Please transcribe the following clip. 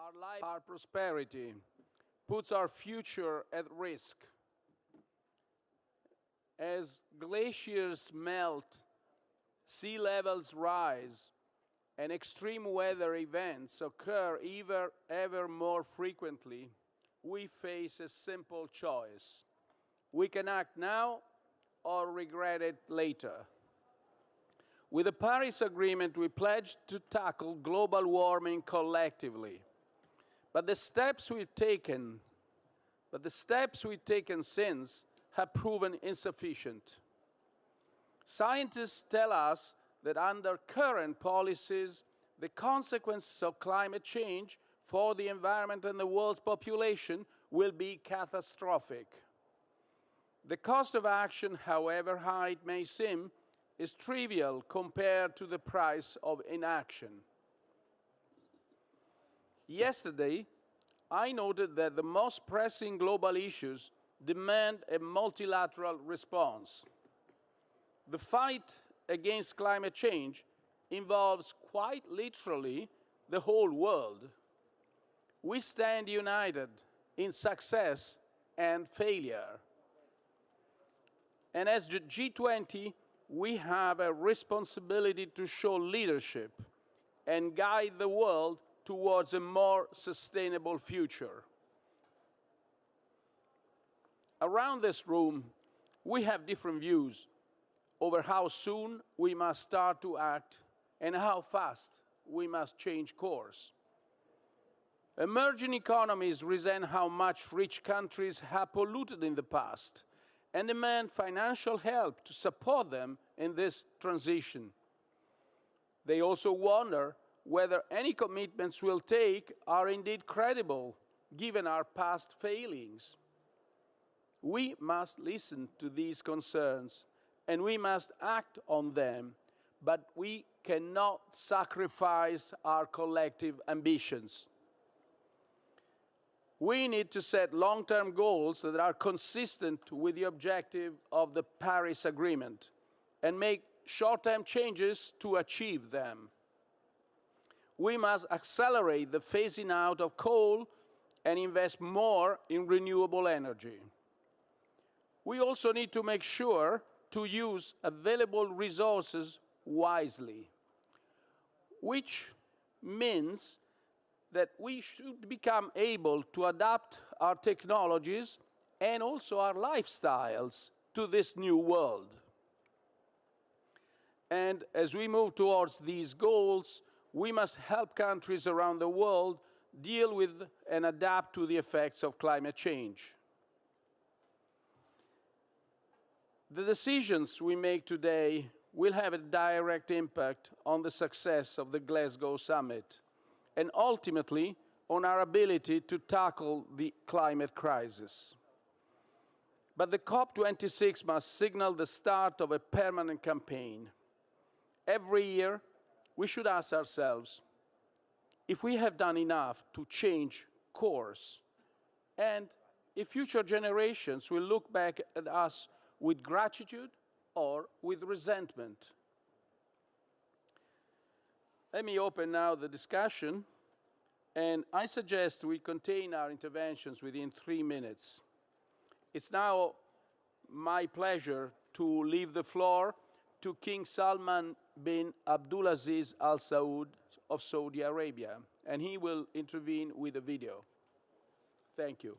Our life, our prosperity, puts our future at risk. As glaciers melt, sea levels rise, and extreme weather events occur ever more frequently, we face a simple choice. We can act now or regret it later. With the Paris Agreement, we pledged to tackle global warming collectively. But the steps we've taken since have proven insufficient. Scientists tell us that under current policies, the consequences of climate change for the environment and the world's population will be catastrophic. The cost of action, however high it may seem, is trivial compared to the price of inaction. Yesterday, I noted that the most pressing global issues demand a multilateral response. The fight against climate change involves quite literally the whole world. We stand united in success and failure. And as the G20, we have a responsibility to show leadership and guide the world towards a more sustainable future. Around this room, we have different views over how soon we must start to act and how fast we must change course. Emerging economies resent how much rich countries have polluted in the past and demand financial help to support them in this transition. They also wonder whether any commitments we'll take are indeed credible, given our past failings. We must listen to these concerns, and we must act on them, but we cannot sacrifice our collective ambitions. We need to set long-term goals that are consistent with the objective of the Paris Agreement and make short-term changes to achieve them. We must accelerate the phasing out of coal and invest more in renewable energy. We also need to make sure to use available resources wisely, which means that we should become able to adapt our technologies and also our lifestyles to this new world. And as we move towards these goals, we must help countries around the world deal with and adapt to the effects of climate change. The decisions we make today will have a direct impact on the success of the Glasgow summit and ultimately on our ability to tackle the climate crisis. But the COP26 must signal the start of a permanent campaign. Every year, we should ask ourselves if we have done enough to change course, and if future generations will look back at us with gratitude or with resentment. Let me open now the discussion, and I suggest we contain our interventions within 3 minutes. It's now my pleasure to leave the floor to King Salman bin Abdulaziz Al Saud of Saudi Arabia, and he will intervene with a video. Thank you.